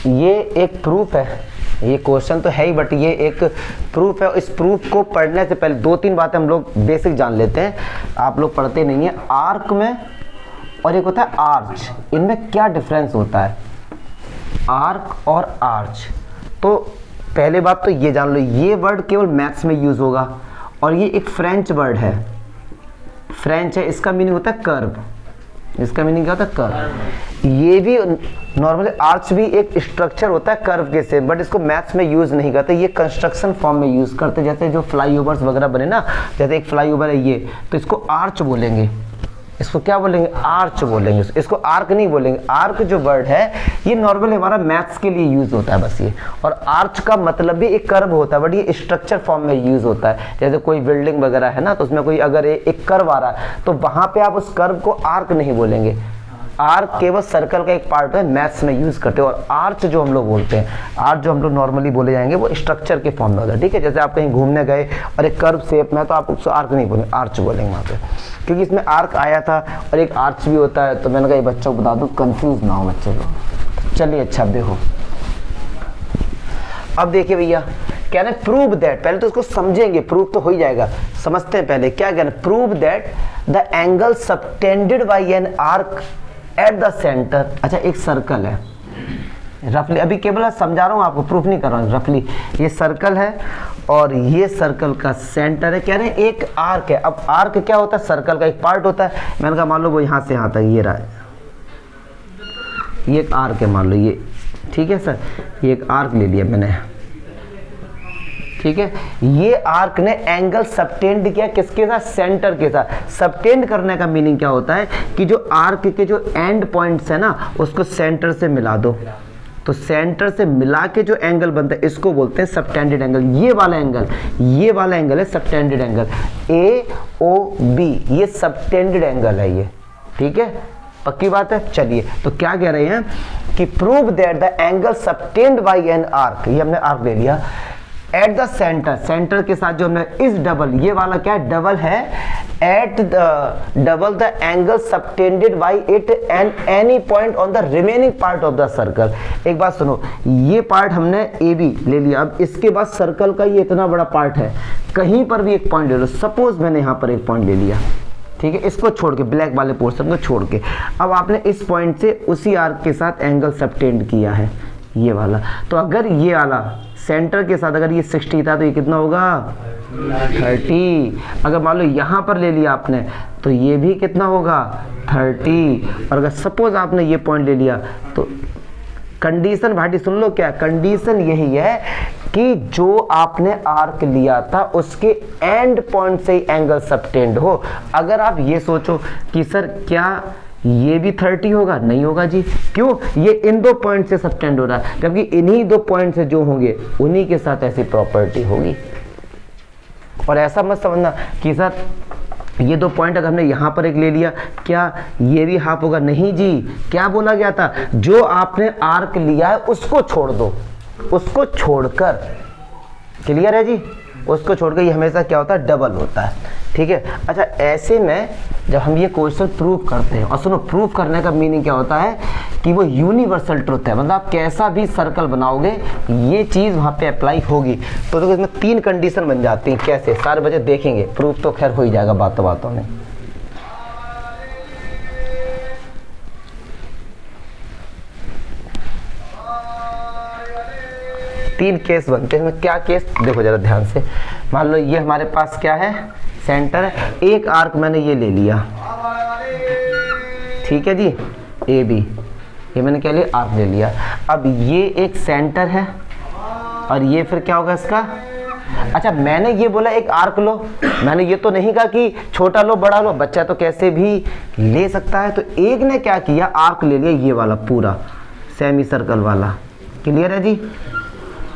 ये एक प्रूफ है, ये क्वेश्चन तो है ही बट ये एक प्रूफ है। इस प्रूफ को पढ़ने से पहले 2-3 बातें हम लोग बेसिक जान लेते हैं, आप लोग पढ़ते नहीं हैं। आर्क में और एक होता है आर्च, इनमें क्या डिफरेंस होता है, आर्क और आर्च। तो पहले बात तो ये जान लो, ये वर्ड केवल मैथ्स में यूज होगा और ये एक फ्रेंच वर्ड है, फ्रेंच है, इसका मीनिंग होता है कर्व। इसका मीनिंग क्या होता है, कर्व। ये भी नॉर्मली आर्च भी एक स्ट्रक्चर होता है कर्व के से, बट इसको मैथ्स में यूज नहीं करते, ये कंस्ट्रक्शन फॉर्म में यूज करते। जैसे जो फ्लाईओवर्स वगैरह बने ना, जैसे एक फ्लाईओवर है ये, तो इसको आर्च बोलेंगे, इसको क्या बोलेंगे, आर्च बोलेंगे, इसको आर्क नहीं बोलेंगे। आर्क जो वर्ड है ये नॉर्मली हमारा मैथ्स के लिए यूज होता है बस ये, और आर्च का मतलब भी एक कर्व होता है, बट ये स्ट्रक्चर फॉर्म में यूज होता है। जैसे कोई बिल्डिंग वगैरह है ना, तो उसमें कोई अगर एक कर्व आ रहा है तो वहां पे आप उस कर्व को आर्क नहीं बोलेंगे, आर्क केवल सर्कल का एक पार्ट है, मैथ्स में यूज करते हैं। और आर्च जो हम लोग बोलते हैं, आर्च जो हम लोग नॉर्मली बोले जाएंगे वो स्ट्रक्चर के फॉर्म में होता है, ठीक है। जैसे आप कहीं घूमने गए और एक कर्व शेप में, तो आप उसको आर्क नहीं बोलेंगे, आर्च बोलेंगे वहाँ पे, क्योंकि इसमें आर्क आया था और एक आर्च भी होता है। तो मैंने कहा ये बच्चों को बता दूँ, कंफ्यूज ना हो बच्चे को। चलिए अच्छा देखो, अब देखिए भैया क्या है, प्रूव दैट, पहले तो उसको समझेंगे, प्रूव तो हो ही जाएगा, समझते हैं पहले क्या कहना। Prove that the angle subtended bye an arc at the centre. अच्छा एक सर्कल है, रफली अभी केवल समझा रहा हूं आपको, प्रूफ नहीं कर रहा हूं, रफली ये सर्कल है और ये सर्कल का सेंटर है, कह रहे हैं एक आर्क है। अब आर्क क्या होता है, सर्कल का एक पार्ट होता है। मैंने कहा मान लो वो यहां से यहां तक ये रहा है, ये एक आर्क है, मान लो ये, ठीक है सर, ये एक आर्क ले लिया मैंने, ठीक है। ये आर्क ने एंगल सबटेंड किया किसके साथ, सेंटर के साथ। सबटेंड करने का मीनिंग क्या होता है कि जो आर्क के जो एंड पॉइंट्स है ना, उसको सेंटर से मिला दो, तो सेंटर से मिला के जो एंगल बनता है इसको बोलते हैं सबटेंडेड एंगल। ये वाला एंगल, ये वाला एंगल है सबटेंडेड एंगल, AOB, ये सबटेंडेड एंगल है ये, ठीक है, पक्की बात है। चलिए तो क्या कह रहे हैं कि prove that the angle subtended by an arc, ये हमने आर्क ले लिया, एट द सेंटर, सेंटर के साथ जो हमने इस डबल, ये वाला क्या है, डबल है, at the double the angle subtended bye it and any point on the remaining part of the circle. एक बात सुनो, ये पार्ट हमने AB ले लिया, अब इसके बाद सर्कल का ये इतना बड़ा पार्ट है, कहीं पर भी एक पॉइंट ले लो, सपोज मैंने यहाँ पर एक पॉइंट ले लिया, ठीक है, इसको छोड़ के, ब्लैक वाले पोर्शन को छोड़ के, अब आपने इस पॉइंट से उसी आर्क के साथ एंगल सबटेंड किया है, ये वाला। तो अगर ये वाला सेंटर के साथ अगर ये 60 था तो ये कितना होगा, 30। अगर मान लो यहाँ पर ले लिया आपने तो ये भी कितना होगा, 30। और अगर सपोज आपने ये पॉइंट ले लिया तो कंडीशन भाटी सुन लो, क्या कंडीशन यही है कि जो आपने आर्क लिया था उसके एंड पॉइंट से ही एंगल सबटेंड हो। अगर आप ये सोचो कि सर क्या ये भी 30 होगा, नहीं होगा जी, क्यों, ये इन दो पॉइंट से सबटेंड हो रहा है, जबकि इन्हीं दो पॉइंट से जो होंगे उन्हीं के साथ ऐसी प्रॉपर्टी होगी। और ऐसा मत समझना कि सर ये दो पॉइंट अगर हमने यहाँ पर एक ले लिया क्या ये भी हाफ होगा, नहीं जी, क्या बोला गया था, जो आपने आर्क लिया है उसको छोड़ दो, उसको छोड़कर, क्लियर है जी, उसको छोड़कर ये हमेशा क्या होता है, डबल होता है, ठीक है। अच्छा ऐसे में जब हम ये क्वेश्चन प्रूव करते हैं, और सुनो प्रूव करने का मीनिंग क्या होता है कि वो यूनिवर्सल ट्रुथ है, मतलब आप कैसा भी सर्कल बनाओगे ये चीज़ वहाँ पे अप्लाई होगी। तो देखो इसमें 3 कंडीशन बन जाती हैं, कैसे, सारे बच्चे देखेंगे, प्रूफ तो खैर हो ही जाएगा बातों बातों में। तीन केस बनते हैं, क्या केस देखो जरा ध्यान से। मान लो ये हमारे पास क्या है, सेंटर है, एक आर्क मैंने ये ले लिया, ठीक है जी, AB, ये मैंने क्या लिया, आर्क ले लिया। अब ये एक सेंटर है और ये फिर क्या होगा इसका, अच्छा मैंने ये बोला एक आर्क लो, मैंने ये तो नहीं कहा कि छोटा लो बड़ा लो, बच्चा तो कैसे भी ले सकता है। तो एक ने क्या किया, आर्क ले लिया ये वाला पूरा सेमी सर्कल वाला, क्लियर है जी।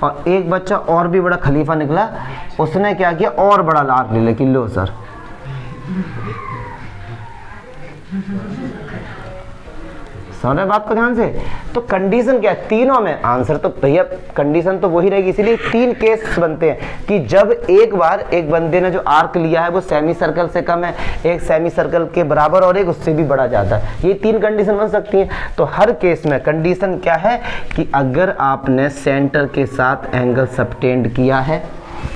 और एक बच्चा और भी बड़ा खलीफा निकला, उसने क्या किया, और बड़ा आर्क ले लिया कि लो सर, समझ रहे बात को ध्यान से। तो कंडीशन क्या है तीनों में, आंसर तो भैया कंडीशन तो वही रहेगी। इसीलिए 3 केस बनते हैं कि जब एक बार एक बंदे ने जो आर्क लिया है वो सेमी सर्कल से कम है, एक सेमी सर्कल के बराबर और एक उससे भी बड़ा ज्यादा है, ये 3 कंडीशन बन सकती हैं। तो हर केस में कंडीशन क्या है कि अगर आपने सेंटर के साथ एंगल सबटेंड किया है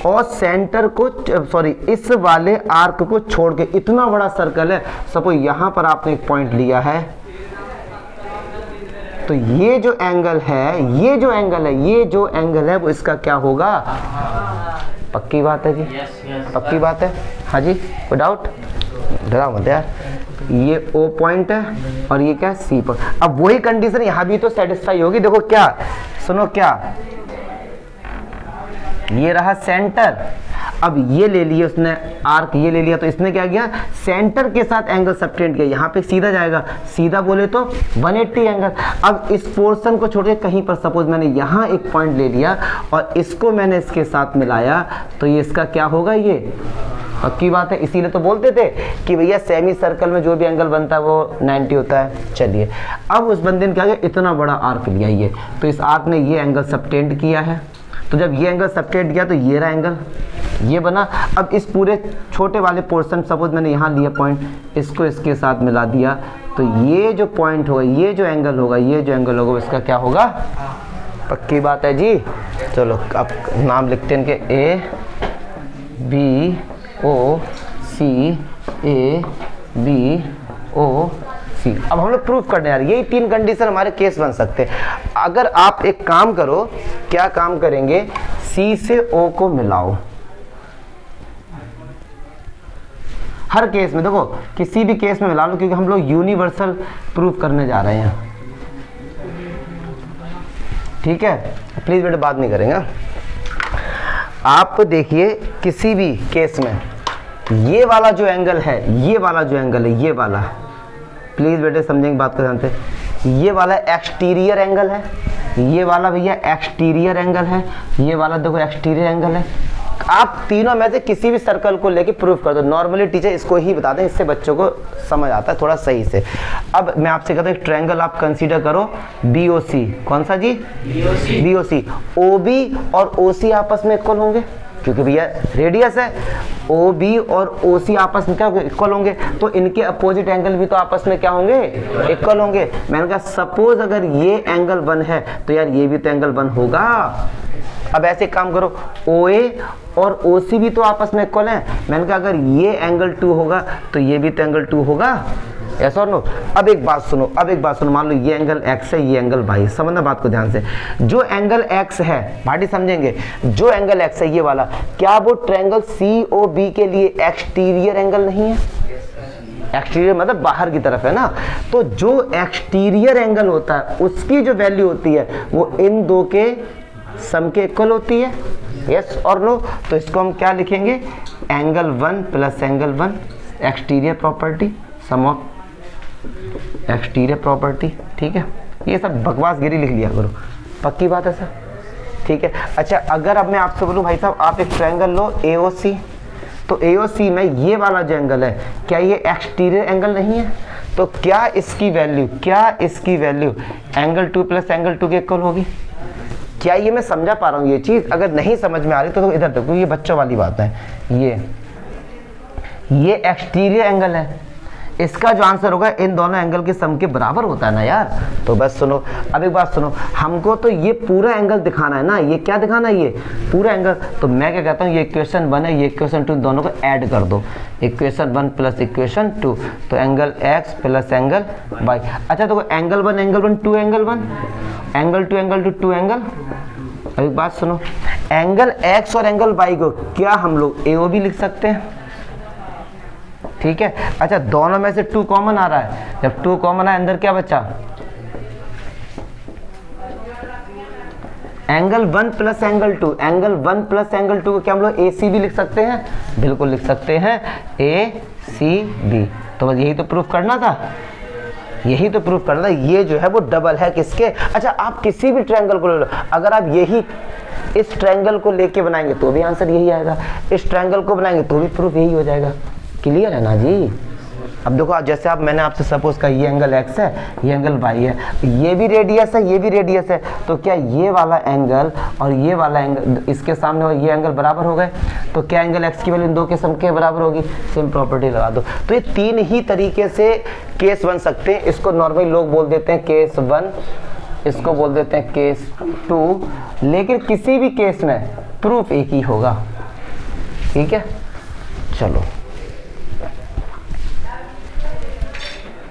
और सेंटर को सॉरी इस वाले आर्क को छोड़ के, इतना बड़ा सर्कल है, सपोज यहां पर आपने एक पॉइंट लिया है, तो ये जो एंगल है, ये जो एंगल है वो इसका क्या होगा? पक्की बात है जी? पक्की बात है? हाँ जी, कोई डाउट? डरा मत यार। ये O पॉइंट है और ये क्या है? C point. अब वही कंडीशन यहां भी तो सेटिस्फाई होगी। देखो क्या, सुनो क्या, ये रहा सेंटर, अब ये ले लिया उसने आर्क, ये ले लिया, तो इसने क्या किया? सेंटर के साथ एंगल सबटेंड किया। यहाँ पे सीधा जाएगा, सीधा बोले तो 180 एंगल। अब इस पोर्शन को छोड़ के कहीं पर सपोज मैंने यहाँ एक पॉइंट ले लिया और इसको मैंने इसके साथ मिलाया, तो ये इसका क्या होगा? ये पक्की बात है। इसीलिए तो बोलते थे कि भैया सेमी सर्कल में जो भी एंगल बनता है वो 90 होता है। चलिए, अब उस बंदे ने क्या किया? इतना बड़ा आर्क लिया ये, तो इस आर्क ने ये एंगल सबटेंड किया है, तो जब ये एंगल सबटेंड किया तो ये रहा एंगल, ये बना। अब इस पूरे छोटे वाले पोर्शन, सपोज मैंने यहाँ लिया पॉइंट, इसको इसके साथ मिला दिया, तो ये जो पॉइंट होगा, ये जो एंगल होगा, इसका क्या होगा? पक्की बात है जी? चलो अब नाम लिखते हैं इनके, A B O C A B O C। अब हम लोग प्रूफ करने आ रहे हैं, यही 3 कंडीशन हमारे केस बन सकते हैं। अगर आप एक काम करो, क्या काम करेंगे? C से O को मिलाओ। हर केस में देखो, किसी भी केस में मिला लो, क्योंकि हम लोग यूनिवर्सल प्रूफ करने जा रहे हैं। ठीक है, प्लीज बेटा बात नहीं करेंगे। आप देखिए किसी भी केस में ये वाला जो एंगल है, ये वाला प्लीज बेटे समझेंगे बात को ध्यान से, ये वाला एक्सटीरियर एंगल है, ये वाला भैया एक्सटीरियर एंगल है, ये वाला देखो एक्सटीरियर एंगल है। आप तीनों में से किसी भी सर्कल को लेके प्रूफ कर दो। नॉर्मली टीचर इसको ही बताते हैं, इससे बच्चों को समझ आता है थोड़ा सही से। अब मैं आपसे कहता हूँ एक ट्रायंगल आप कंसीडर करो, BOC। कौन सा जी? BOC। OB और OC आपस में इक्वल होंगे, क्योंकि भैया रेडियस है। OB और OC आपस में क्या इक्वल होंगे, तो इनके अपोजिट एंगल भी तो आपस में क्या होंगे? इक्वल होंगे। मैंने कहा सपोज अगर ये एंगल 1 है तो यार ये भी तो एंगल 1 होगा। अब ऐसे काम करो, OA और OC भी तो आपस में इक्वल हैं। मैंने कहा अगर ये एंगल 2 होगा तो ये भी तो एंगल 2 होगा, यस और नो। अब एक बात सुनो, मान लो ये एंगल x है, ये एंगल y। समझना बात को ध्यान से। जो एंगल x है, भाटी समझेंगे, जो एंगल x है ये वाला, क्या वो ट्रायंगल COB के लिए एक्सटीरियर एंगल नहीं है? एक्सटीरियर मतलब बाहर की तरफ है ना। तो जो एक्सटीरियर एंगल होता है उसकी जो वैल्यू होती है वो इन दो के सम के इक्वल होती है, यस और नो। तो इसको हम क्या लिखेंगे? Angle 1 plus angle 1 exterior property, sum of exterior property. ठीक है, ये सब बकवासगिरी लिख लिया करो, पक्की बात है सर? ठीक है। अच्छा, अगर अब मैं आपसे बोलूं भाई साहब आप एक ट्रायंगल लो AOC, तो AOC में ये वाला जो एंगल है, क्या ये एक्सटीरियर एंगल नहीं है? तो क्या इसकी वैल्यू एंगल 2 प्लस एंगल 2 के इक्वल होगी? क्या ये मैं समझा पा रहा हूँ ये चीज? अगर नहीं समझ में आ रही तो इधर देखो, ये बच्चों वाली बात है। ये एक्सटीरियर एंगल है, इसका जो आंसर होगा इन दोनों एंगल के सम के बराबर होता है ना यार। तो बस सुनो, अब एक बात सुनो, हमको तो ये पूरा एंगल दिखाना है ना, ये क्या दिखाना है? ये पूरा एंगल। तो मैं क्या कहता हूँ, ये इक्वेशन 1 है, ये इक्वेशन 2, दोनों को ऐड कर दो। इक्वेशन 1 प्लस इक्वेशन 2, तो angle x plus angle y। अच्छा तो angle 1 angle 1 2 angle 1, angle 2 angle 2 2 angle. अब एक बात सुनो, एंगल x और एंगल y को क्या हम लोग AOB लिख सकते हैं? ठीक है। अच्छा, दोनों में से 2 कॉमन आ रहा है, जब 2 कॉमन आया अंदर क्या बचा? Angle 1 plus angle 2, angle 1 plus angle 2 को क्या हम लोग ACB लिख सकते हैं? बिल्कुल लिख सकते हैं, ACB। तो बस यही तो प्रूफ करना था, यही तो प्रूफ करना था। ये जो है वो डबल है किसके? अच्छा, आप किसी भी ट्रायंगल को ले लो, अगर आप यही इस ट्रायंगल को लेके बनाएंगे तो भी आंसर यही आएगा, इस ट्रायंगल को बनाएंगे तो भी प्रूफ यही हो जाएगा। क्लियर है ना जी? अब देखो, जैसे आप मैंने आपसे सपोज का ये एंगल x है, ये एंगल y है, ये भी रेडियस है, ये भी रेडियस है, तो क्या ये वाला एंगल और ये वाला एंगल इसके सामने और ये एंगल बराबर हो गए? तो क्या एंगल x की वैल्यू इन दो के सम के बराबर होगी? सेम प्रॉपर्टी लगा दो। तो ये तीन ही तरीके से केस बन सकते हैं। इसको नॉर्मली लोग बोल देते हैं केस 1, इसको बोल देते हैं केस 2, लेकिन किसी भी केस में प्रूफ एक ही होगा। ठीक है, चलो।